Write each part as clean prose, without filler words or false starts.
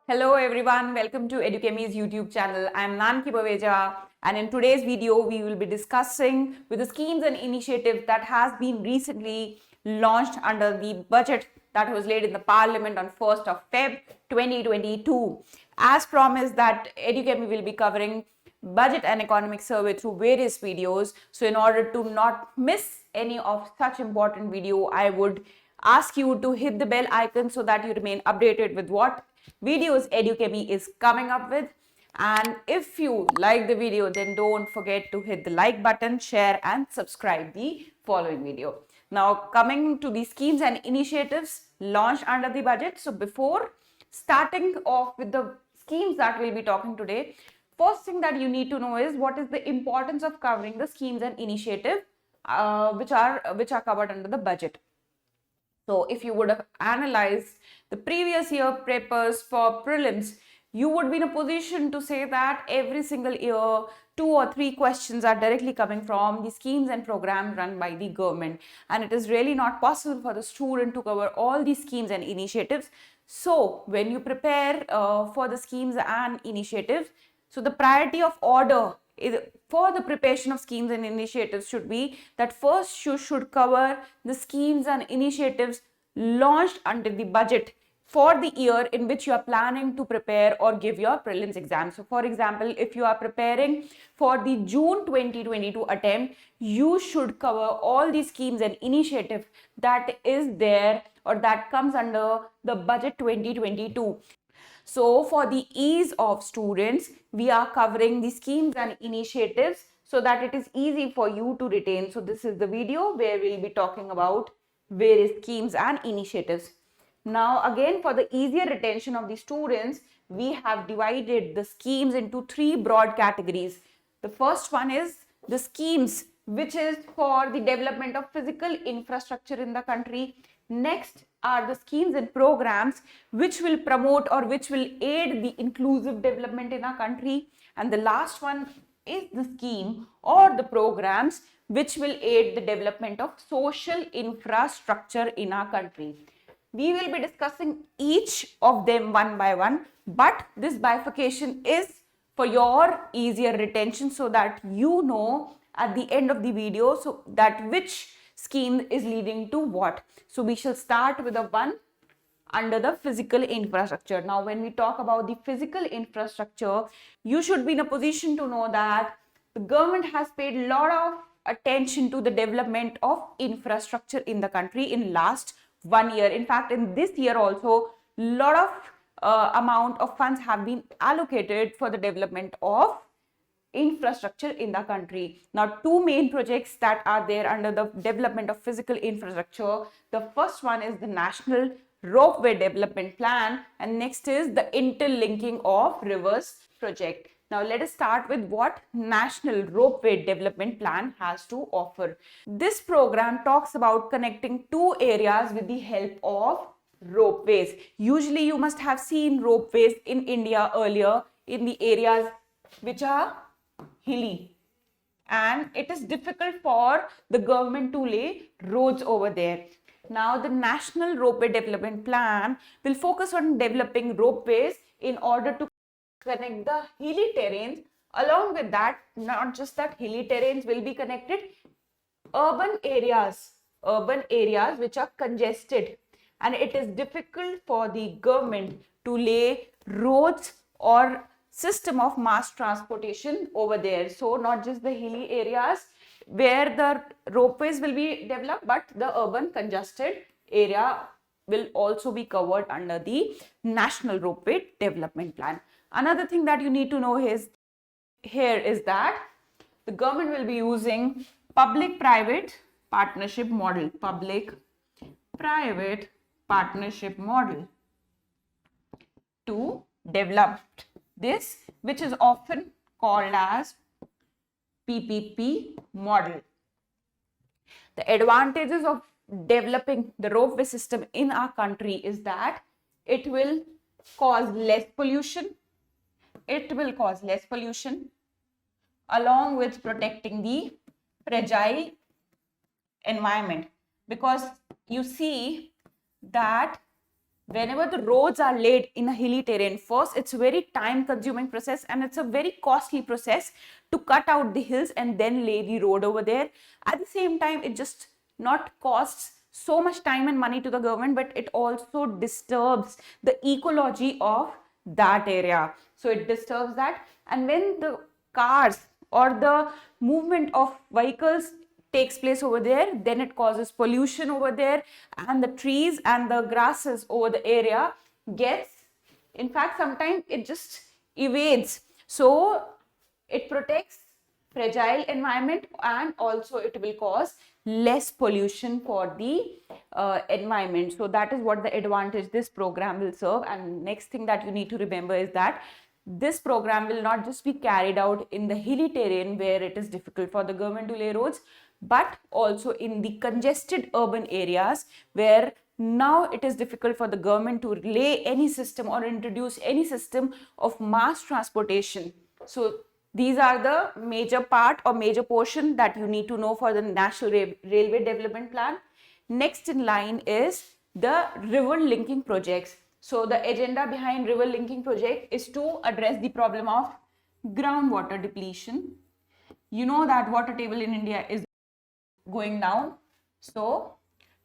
Hello everyone, welcome to Edukemy's YouTube channel. I am Nanki Baweja, and in today's video we will be discussing with the schemes and initiatives that has been recently launched under the budget that was laid in the Parliament on 1st of Feb 2022. As promised that Edukemy will be covering budget and economic survey through various videos. So in order to not miss any of such important video, I would ask you to hit the bell icon so that you remain updated with what videos Edukemy is coming up with. And if you like the video, then don't forget to hit the like button, share and subscribe the following video. Now coming to the schemes and initiatives launched under the budget. So before starting off with the schemes that we'll be talking today, first thing that you need to know is what is the importance of covering the schemes and initiative which are covered under the budget. So if you would have analyzed the previous year papers for prelims, you would be in a position to say that every single year 2 or 3 questions are directly coming from the schemes and programs run by the government, and it is really not possible for the student to cover all these schemes and initiatives. So when you prepare for the schemes and initiatives, so the priority of order for the preparation of schemes and initiatives should be that first you should cover the schemes and initiatives launched under the budget for the year in which you are planning to prepare or give your prelims exam. So for example, if you are preparing for the June 2022 attempt, you should cover all the schemes and initiatives that is there or that comes under the budget 2022. So for the ease of students, we are covering the schemes and initiatives so that it is easy for you to retain. So this is the video where we'll be talking about various schemes and initiatives. Now again, for the easier retention of the students, we have divided the schemes into 3 broad categories. The first one is the schemes which is for the development of physical infrastructure in the country. Next are the schemes and programs which will promote or which will aid the inclusive development in our country. And the last one is the scheme or the programs which will aid the development of social infrastructure in our country. We will be discussing each of them one by one, but this bifurcation is for your easier retention so that you know at the end of the video so that which scheme is leading to what. So we shall start with the one under the physical infrastructure. Now when we talk about the physical infrastructure, you should be in a position to know that the government has paid a lot of attention to the development of infrastructure in the country in last 1 year. In fact, in this year also, a lot of amount of funds have been allocated for the development of infrastructure in the country. Now 2 main projects that are there under the development of physical infrastructure. The first one is the National Ropeway Development Plan, and next is the Interlinking of Rivers project. Now let us start with what National Ropeway Development Plan has to offer. This program talks about connecting 2 areas with the help of ropeways. Usually you must have seen ropeways in India earlier in the areas which are hilly, and it is difficult for the government to lay roads over there. Now the National Ropeway Development Plan will focus on developing ropeways in order to connect the hilly terrains. Along with that, not just that hilly terrains will be connected, urban areas which are congested, and it is difficult for the government to lay roads or system of mass transportation over there. So not just the hilly areas where the ropeways will be developed, but the urban congested area will also be covered under the National Ropeway Development Plan. Another thing that you need to know is that the government will be using public-private partnership model, public-private partnership model to develop this, which is often called as PPP model. The advantages of developing the ropeway system in our country is that it will cause less pollution. Along with protecting the fragile environment, because you see that whenever the roads are laid in a hilly terrain, first it's a very time consuming process and it's a very costly process to cut out the hills and then lay the road over there. At the same time, it just not costs so much time and money to the government, but it also disturbs the ecology of that area. So it disturbs that, and when the cars or the movement of vehicles takes place over there, then it causes pollution over there, and the trees and the grasses over the area gets, in fact sometimes it just evades. So it protects fragile environment, and also it will cause less pollution for the environment. So that is what the advantage this program will serve. And next thing that you need to remember is that this program will not just be carried out in the hilly terrain where it is difficult for the government to lay roads, but also in the congested urban areas where now it is difficult for the government to lay any system or introduce any system of mass transportation. So these are the major part or major portion that you need to know for the National Railway Development Plan. Next in line is the river linking projects. So the agenda behind river linking project is to address the problem of groundwater depletion. You know that water table in India is going down. So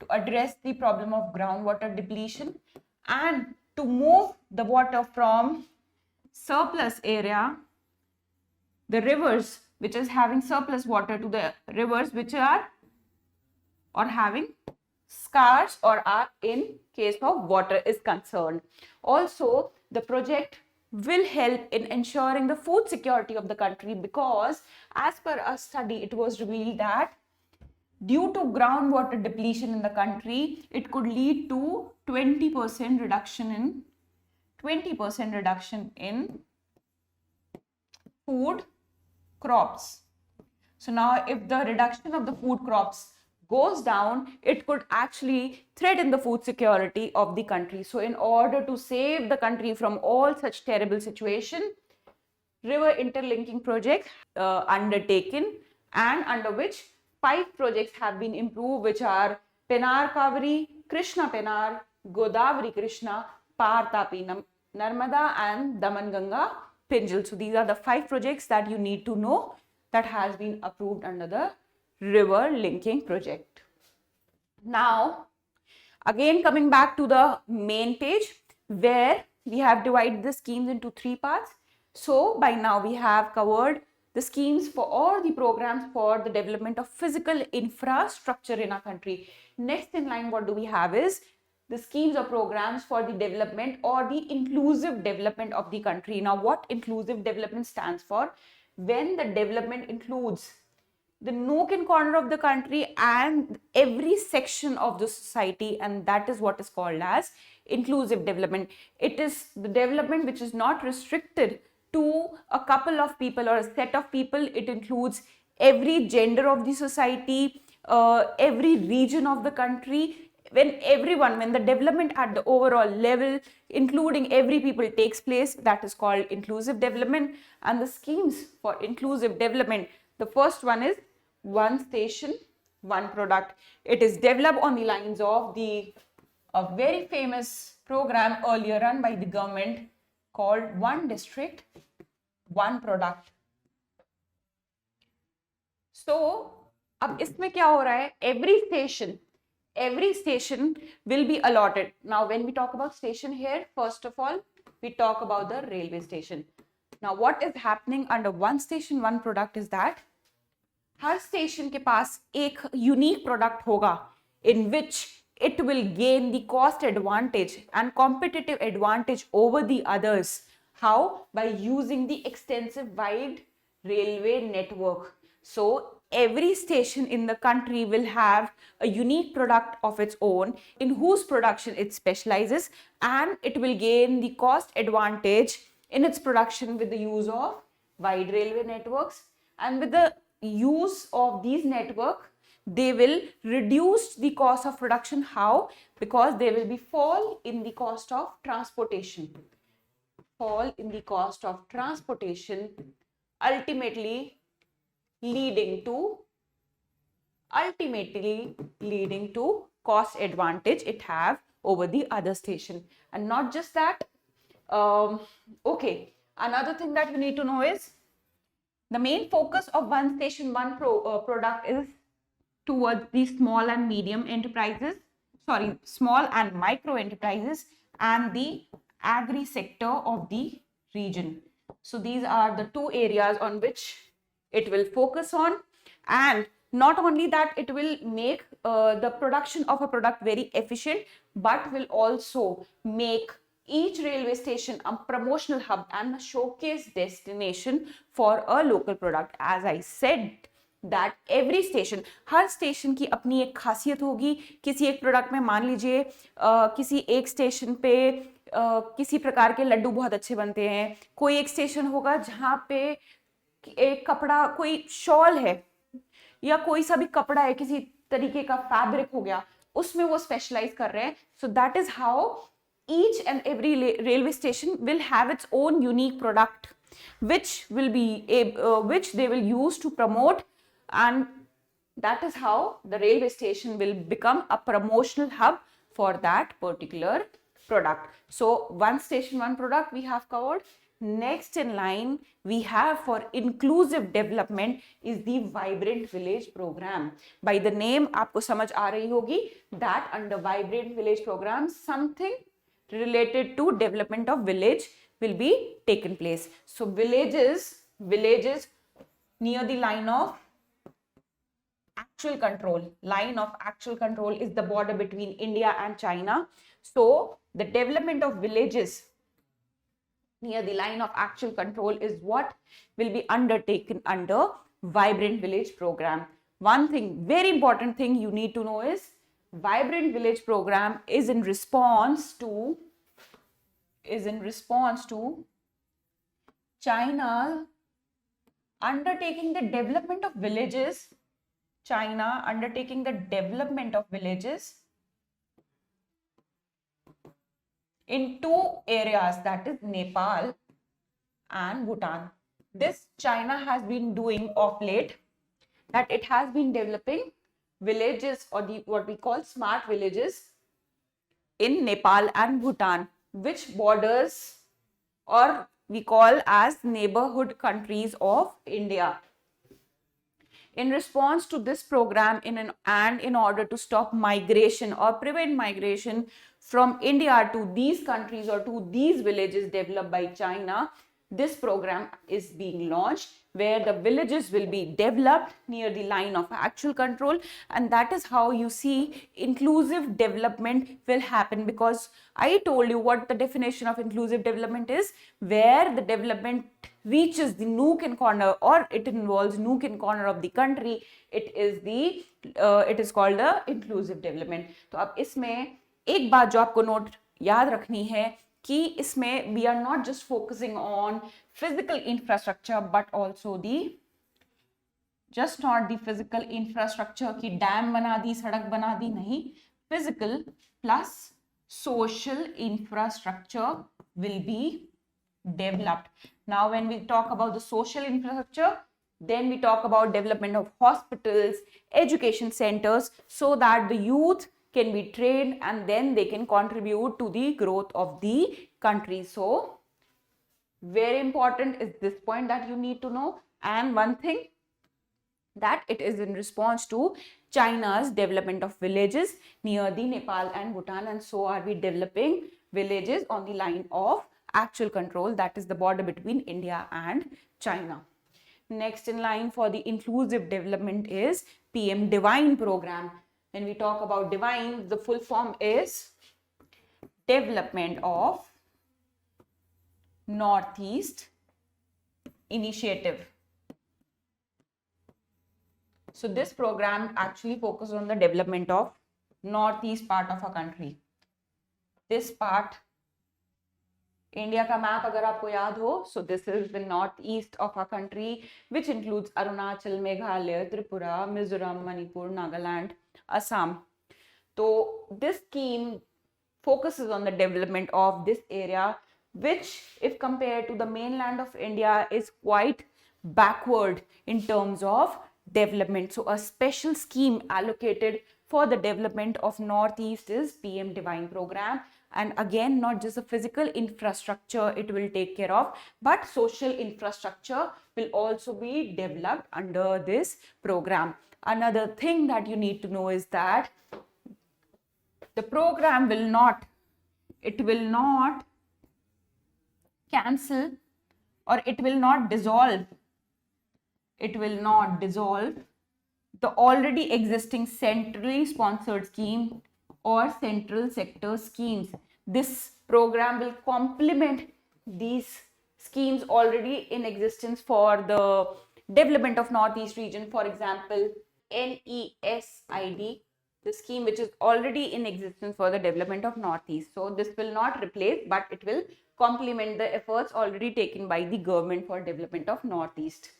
to address the problem of groundwater depletion and to move the water from surplus area, the rivers which is having surplus water, to the rivers which are or having scarce or are in case of water is concerned. Also, the project will help in ensuring the food security of the country, because as per a study it was revealed that due to groundwater depletion in the country, it could lead to 20% reduction in food crops. So now if the reduction of the food crops goes down, it could actually threaten the food security of the country. So in order to save the country from all such terrible situation, river interlinking project undertaken, and under which 5 projects have been improved, which are Penar Kaveri, Krishna Penar, Godavari Krishna, Par Tapi Narmada, and Daman Ganga Pinjal. So these are the 5 projects that you need to know that has been approved under the river linking project. Now, again coming back to the main page where we have divided the schemes into 3 parts. So by now we have covered the schemes for all the programs for the development of physical infrastructure in our country. Next in line, what do we have is the schemes or programs for the development or the inclusive development of the country. Now, what inclusive development stands for? When the development includes the nook and corner of the country and every section of the society, and that is what is called as inclusive development. It is the development which is not restricted to a couple of people or a set of people. It includes every gender of the society, every region of the country. When the development at the overall level, including every people, takes place, that is called inclusive development. And the schemes for inclusive development, the first one is one station, one product. It is developed on the lines of a very famous program earlier run by the government called One District, One Product. So, अब इसमें क्या हो रहा है? Every station will be allotted. Now, when we talk about station here, first of all, we talk about the railway station. Now, what is happening under one station, one product is that her station के पास एक unique product होगा in which it will gain the cost advantage and competitive advantage over the others. How? By using the extensive wide railway network. So every station in the country will have a unique product of its own in whose production it specializes, and it will gain the cost advantage in its production with the use of wide railway networks. And with the use of these network, they will reduce the cost of production. How? Because there will be fall in the cost of transportation. Fall in the cost of transportation, ultimately leading to cost advantage it have over the other station. And not just that, okay, another thing that you need to know is the main focus of one station, one product is towards the small and medium enterprises, sorry, small and micro enterprises and the agri sector of the region. So these are the two areas on which it will focus on. And not only that, it will make the production of a product very efficient, but will also make each railway station a promotional hub and a showcase destination for a local product. As I said, that every station, her station की अपनी एक खासियत होगी. किसी एक product में मान लीजिए किसी एक स्टेशन पे किसी प्रकार के लड्डू बहुत अच्छे बनते हैं. कोई एक स्टेशन होगा जहाँ पे एक कपड़ा, कोई शॉल है या कोई सा भी कपड़ा है, किसी तरीके का फैब्रिक हो गया, उसमें वो स्पेशलाइज कर रहे हैं. So that is how each and every railway station will have its own unique product which they will use to promote, and that is how the railway station will become a promotional hub for that particular product. So one station, one product we have covered. Next in line we have for inclusive development is the vibrant village program. By the name आपको समझ आ रही होगी that under vibrant village program something related to development of village will be taken place. So villages near the line of actual control. Line of actual control is the border between India and China. So the development of villages near the line of actual control is what will be undertaken under vibrant village program. One thing, very important thing you need to know is vibrant village program is in response to China undertaking the development of villages. China undertaking the development of villages in two areas, that is Nepal and Bhutan. This China has been doing of late, that it has been developing villages or the what we call smart villages in Nepal and Bhutan, which borders or we call as neighborhood countries of India. In response to this program in order to stop migration or prevent migration from India to these countries or to these villages developed by China, this program is being launched where the villages will be developed near the line of actual control, and that is how you see inclusive development will happen, because I told you what the definition of inclusive development is, where the development reaches the nook and corner or it involves nook and corner of the country, it is called the inclusive development. तो अब इसमें एक बात जो आपको note याद रखनी है कि इसमें we are not just focusing on physical infrastructure but also just not the physical infrastructure कि डैम बना दी, सड़क बना दी, नहीं, physical plus social infrastructure will be developed. Now when we talk about the social infrastructure, then we talk about development of hospitals, education centers, so that the youth can be trained and then they can contribute to the growth of the country. So very important is this point that you need to know. And one thing, that it is in response to China's development of villages near the Nepal and Bhutan, and so are we developing villages on the line of actual control, that is the border between India and China. Next in line for the inclusive development is PM Divine program. When we talk about Divine, the full form is Development of Northeast Initiative. So this program actually focuses on the development of northeast part of our country. This part, India का map अगर आपको याद हो, so this is the northeast of our country, which includes Arunachal, Meghalaya, Tripura, Mizoram, Manipur, Nagaland, Assam. So this scheme focuses on the development of this area, which if compared to the mainland of India is quite backward in terms of development. So a special scheme allocated for the development of Northeast is PM Divine program. And again, not just the physical infrastructure it will take care of, but social infrastructure will also be developed under this program. Another thing that you need to know is that the program will not cancel, or it will not dissolve the already existing centrally sponsored scheme or central sector schemes. This program will complement these schemes already in existence for the development of Northeast region. For example, NESID, the scheme which is already in existence for the development of Northeast. So this will not replace, but it will complement the efforts already taken by the government for development of Northeast.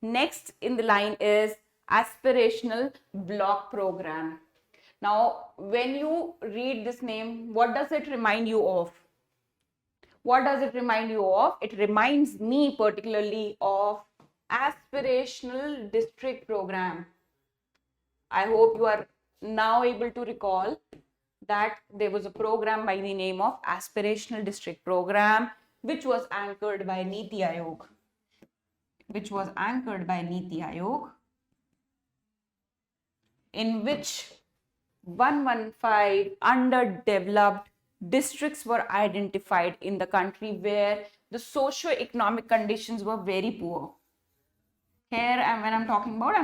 Next in the line is Aspirational Block Program. Now, when you read this name, what does it remind you of? What does it remind you of? It reminds me particularly of Aspirational District Program. I hope you are now able to recall that there was a program by the name of Aspirational District Program, which was anchored by Niti Aayog. In which 115 underdeveloped districts were identified in the country where the socio-economic conditions were very poor. Here, when I'm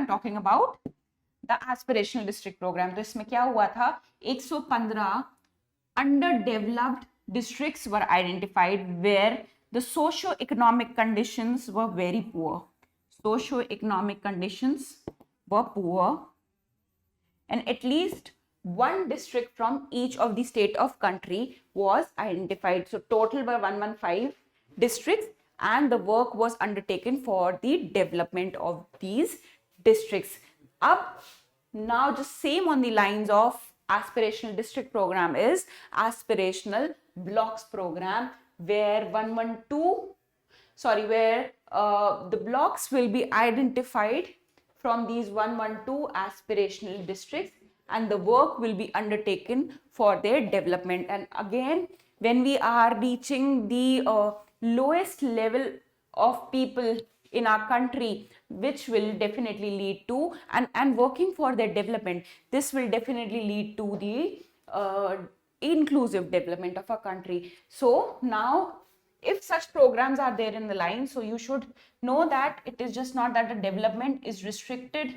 talking about the Aspirational District Program. तो इसमें क्या हुआ था, 115 underdeveloped districts were identified where the socio-economic conditions were very poor. And at least one district from each of the state of country was identified. So total were 115 districts, and the work was undertaken for the development of these districts. Now just same on the lines of Aspirational District Program is Aspirational Blocks Program, where the blocks will be identified from these 112 aspirational districts, and the work will be undertaken for their development. And again, when we are reaching the lowest level of people in our country, which will definitely lead to, and working for their development, this will definitely lead to the inclusive development of our country. So now, if such programs are there in the line, so you should know that it is just not that the development is restricted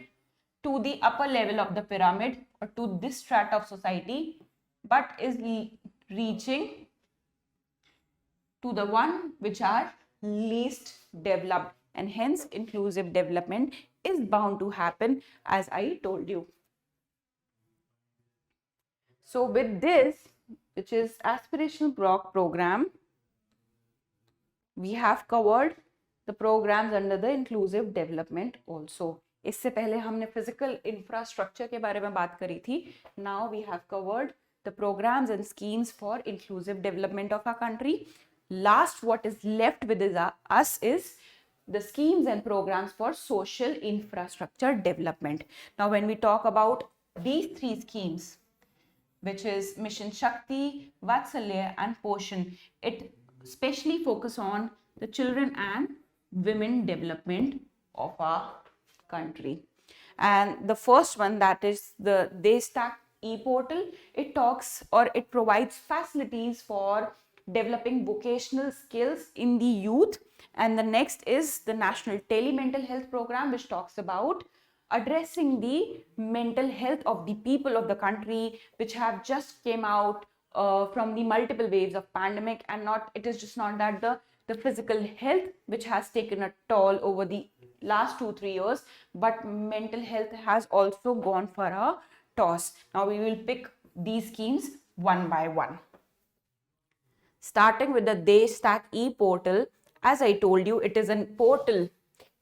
to the upper level of the pyramid or to this strata of society, but is reaching to the one which are least developed, and hence inclusive development is bound to happen, as I told you. So with this, which is Aspirational Block Program, we have covered the programs under the inclusive development also. इससे पहले हमने physical infrastructure के बारे में बात करी थी. Now we have covered the programs and schemes for inclusive development of our country. Last, what is left with us is the schemes and programs for social infrastructure development. Now, when we talk about these three schemes, which is Mission Shakti, Vatsalya and Poshan, it especially focus on the children and women development of our country. And the first one, that is the Deshtak e-portal, it provides facilities for developing vocational skills in the youth. And the next is the National Tele-Mental Health Program, which talks about addressing the mental health of the people of the country, which have just came out from the multiple waves of pandemic. And it is just not that the physical health which has taken a toll over the last 2-3 years, but mental health has also gone for a toss. Now we will pick these schemes one by one. Starting with the Deshtak e-portal, as I told you, it is a portal.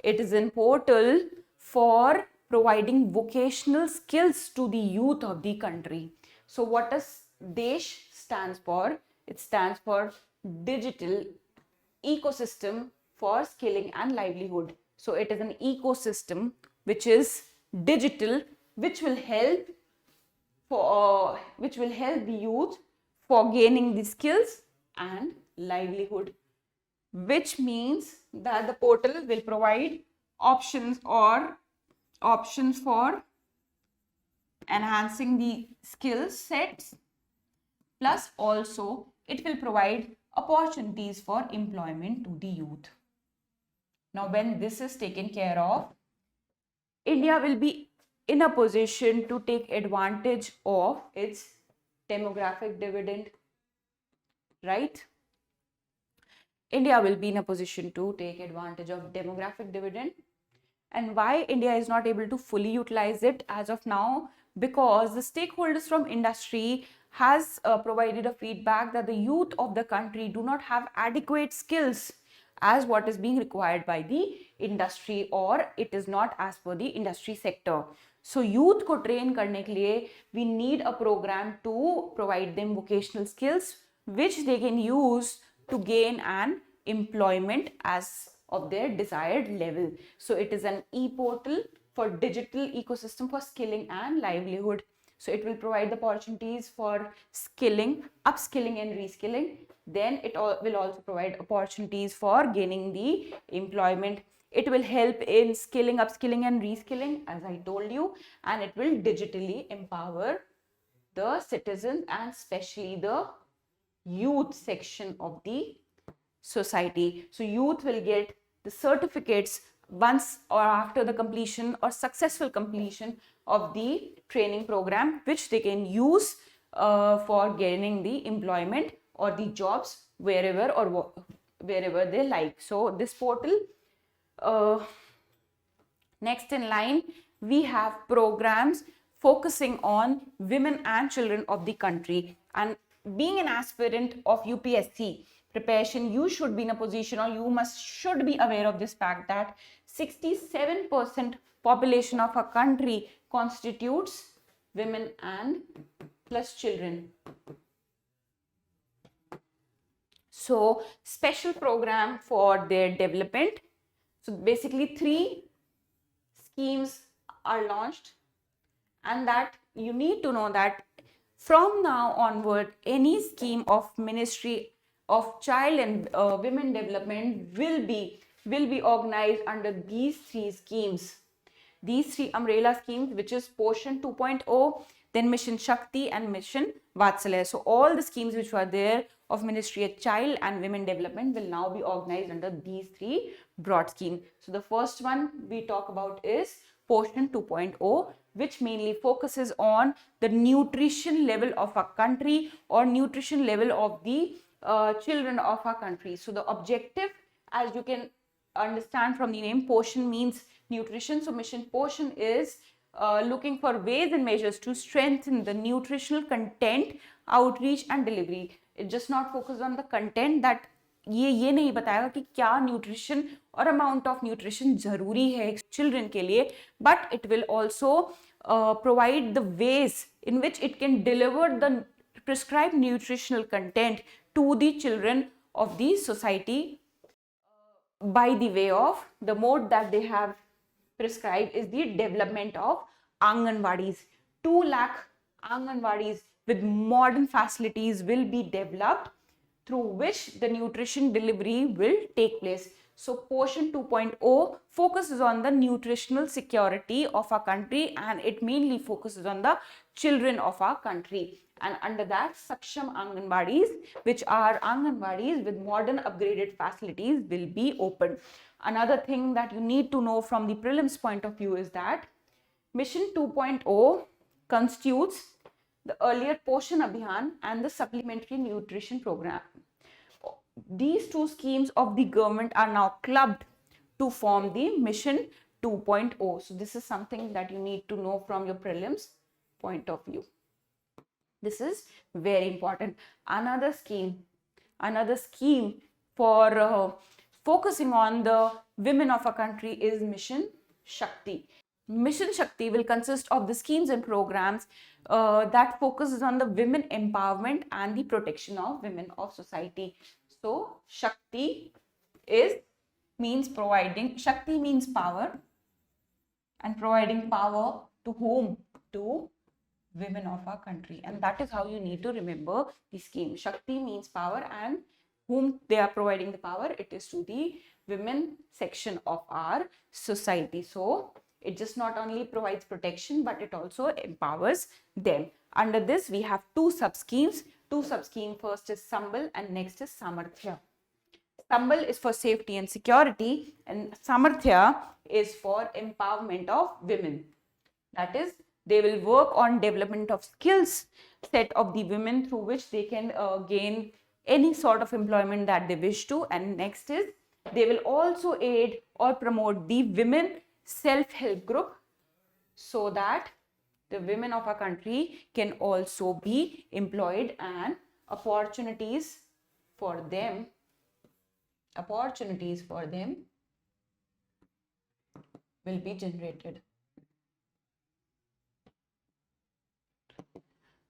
It is a portal for providing vocational skills to the youth of the country. So what does Desh stands for? It stands for Digital Ecosystem for Skilling and Livelihood. So it is an ecosystem which is digital, which will help which will help the youth for gaining the skills and livelihood, which means that the portal will provide options for enhancing the skill sets, plus also it will provide opportunities for employment to the youth. Now, when this is taken care of, India will be in a position to take advantage of its demographic dividend, right? India will be in a position to take advantage of demographic dividend. And why India is not able to fully utilize it as of now? Because the stakeholders from industry has provided a feedback that the youth of the country do not have adequate skills as what is being required by the industry, or it is not as per the industry sector. So youth को train करने के लिए we need a program to provide them vocational skills which they can use to gain an employment as of their desired level. So it is an e-portal for digital ecosystem for skilling and livelihood. So it will provide the opportunities for skilling, upskilling and reskilling. Then it will also provide opportunities for gaining the employment. It will help in skilling, upskilling and reskilling, as I told you, and it will digitally empower the citizens and especially the youth section of the society. So youth will get the certificates once or after the completion or successful completion of the training program, which they can use for gaining the employment or the jobs wherever they like. So this portal, next in line, we have programs focusing on women and children of the country. And being an aspirant of UPSC preparation, you should be in a position, or you should be aware of this fact that 67% population of a country constitutes women and plus children. So special program for their development. So basically 3 schemes are launched, and that you need to know that from now onward, any scheme of Ministry of Child and Women Development will be organized under these 3 schemes. These 3 umbrella schemes, which is Poshan 2.0, then Mission Shakti and Mission Vatsalya. So all the schemes which were there of Ministry of Child and Women Development will now be organized under these 3 broad schemes. So the first one we talk about is Poshan 2.0, which mainly focuses on the nutrition level of a country or nutrition level of the children of our country. So the objective, as you can understand from the name, Poshan means nutrition. So Mission Poshan is looking for ways and measures to strengthen the nutritional content, outreach and delivery. It just not focus on the content, that ये नहीं बताएगा कि क्या nutrition और amount of nutrition जरूरी है children के लिए, but it will also provide the ways in which it can deliver the prescribed nutritional content to the children of the society by the way of the mode that they have prescribed is the development of Anganwadis. 2 lakh Anganwadis with modern facilities will be developed through which the nutrition delivery will take place. So Poshan 2.0 focuses on the nutritional security of our country, and it mainly focuses on the children of our country. And under that, Saksham Anganwadis, which are Anganwadis with modern upgraded facilities, will be opened. Another thing that you need to know from the prelims point of view is that Mission 2.0 constitutes the earlier Poshan Abhiyan and the supplementary nutrition program. These 2 schemes of the government are now clubbed to form the Mission 2.0. So this is something that you need to know from your prelims point of view. This is very important. Another scheme for focusing on the women of our country is Mission Shakti. Mission Shakti will consist of the schemes and programs that focuses on the women empowerment and the protection of women of society. So Shakti means providing, Shakti means power, and providing power to whom? To women of our country. And that is how you need to remember the scheme. Shakti means power, and whom they are providing the power, it is to the women section of our society. So it just not only provides protection, but it also empowers them. Under this, we have two sub schemes. First is Sambal and next is Samarthya. Sambal is for safety and security, and Samarthya is for empowerment of women. That is, they will work on development of skills set of the women through which they can gain any sort of employment that they wish to. And next is, they will also aid or promote the women self-help group so that the women of our country can also be employed and opportunities for them will be generated.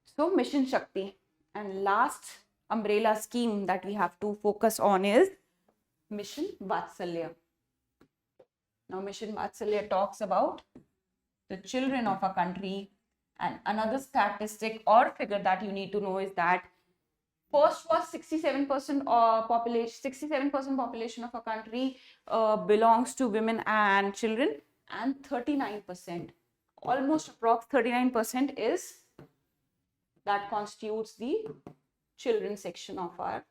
So Mission Shakti, and last umbrella scheme that we have to focus on is Mission Vatsalya. Now Mission Vatsalya talks about the children of our country, and another statistic or figure that you need to know is that first was 67% population of our country belongs to women and children, and 39%, almost approx 39% is that constitutes the children section of our,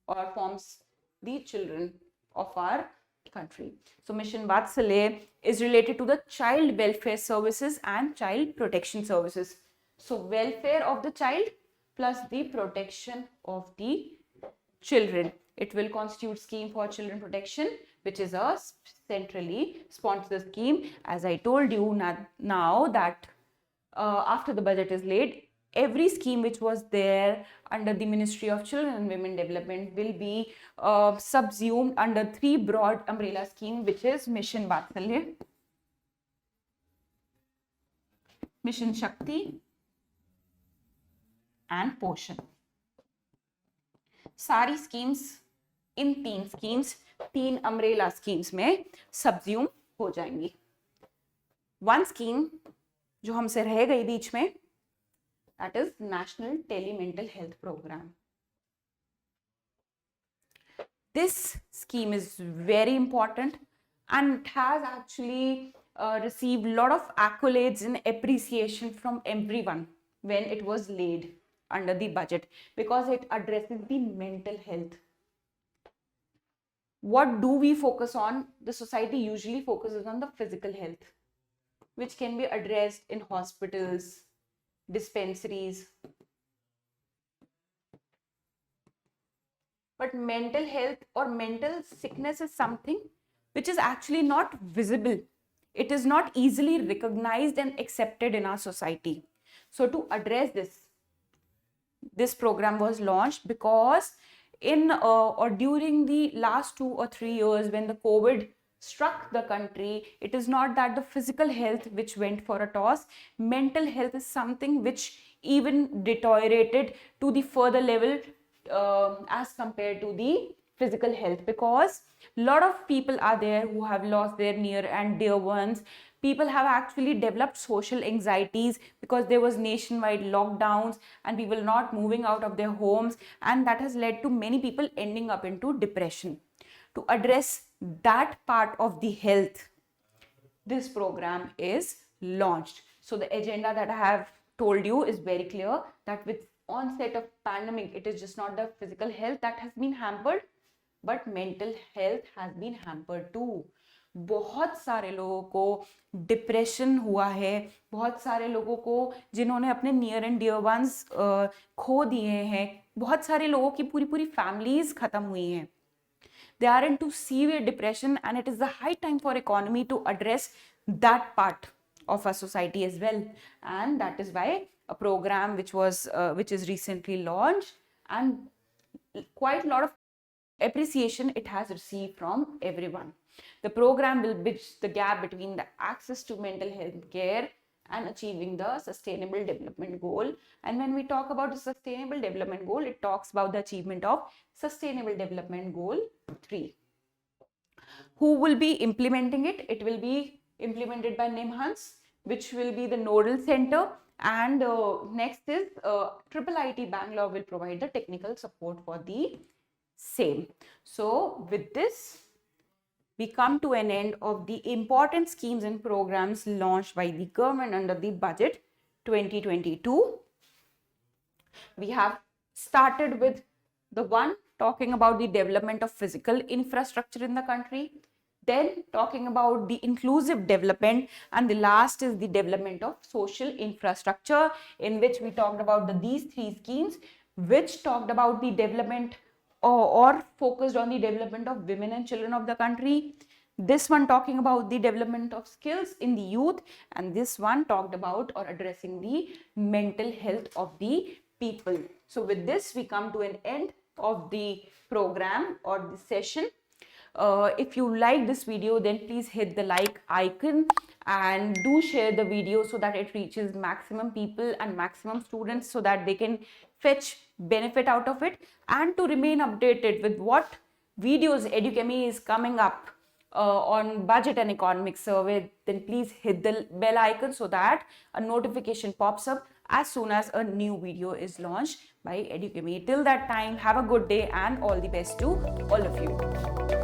or forms the children of our country. So Mission Vatsalya is related to the child welfare services and child protection services. So welfare of the child plus the protection of the children. It will constitute scheme for children protection, which is a centrally sponsored scheme. As I told you now that after the budget is laid, every scheme which was there under the Ministry of Children and Women Development will be subsumed under three broad umbrella schemes, which is Mission Vatsalya, Mission Shakti and Poshan. सारी schemes इन तीन umbrella schemes में subsume हो जाएंगी. One scheme जो हमसे रह गई बीच में, that is National Telemental Health Program. This scheme is very important and it has actually received a lot of accolades and appreciation from everyone when it was laid under the budget, because it addresses the mental health. What do we focus on? The society usually focuses on the physical health, which can be addressed in hospitals, dispensaries. But mental health or mental sickness is something which is actually not visible. It is not easily recognized and accepted in our society. So to address this program was launched because in or during the last 2 or 3 years when the COVID struck the country, it is not that the physical health which went for a toss. Mental health is something which even deteriorated to the further level as compared to the physical health, because a lot of people are there who have lost their near and dear ones. People have actually developed social anxieties because there was nationwide lockdowns and people not moving out of their homes, and that has led to many people ending up into depression. To address that part of the health, this program is launched. So the agenda that I have told you is very clear, that with onset of pandemic, it is just not the physical health that has been hampered, but mental health has been hampered too. बहुत सारे लोगों को depression हुआ है, बहुत सारे लोगों को जिन्होंने अपने नियर एंड डियर वंस खो दिए हैं, बहुत सारे लोगों की पूरी फैमिलीज खत्म हुई हैं. They are into severe depression, and it is the high time for economy to address that part of our society as well. And that is why a program which is recently launched, and quite a lot of appreciation it has received from everyone. The program will bridge the gap between the access to mental health care and achieving the sustainable development goal. And when we talk about the sustainable development goal, it talks about the achievement of sustainable development goal 3. Who will be implementing it? It will be implemented by NIMHANS, which will be the nodal center, And next is Triple IT Bangalore will provide the technical support for the same. So with this, we come to an end of the important schemes and programs launched by the government under the budget 2022. We have started with the one talking about the development of physical infrastructure in the country, then talking about the inclusive development, and the last is the development of social infrastructure, in which we talked about these three schemes, which talked about the development or focused on the development of women and children of the country. This one talking about the development of skills in the youth, and this one talked about or addressing the mental health of the people. So with this, we come to an end of the program or the session. If you like this video, then please hit the like icon and do share the video so that it reaches maximum people and maximum students so that they can fetch benefit out of it. And to remain updated with what videos Edukemy is coming up on budget and economic survey, then please hit the bell icon so that a notification pops up as soon as a new video is launched by Edukemy. Till that time, have a good day and all the best to all of you.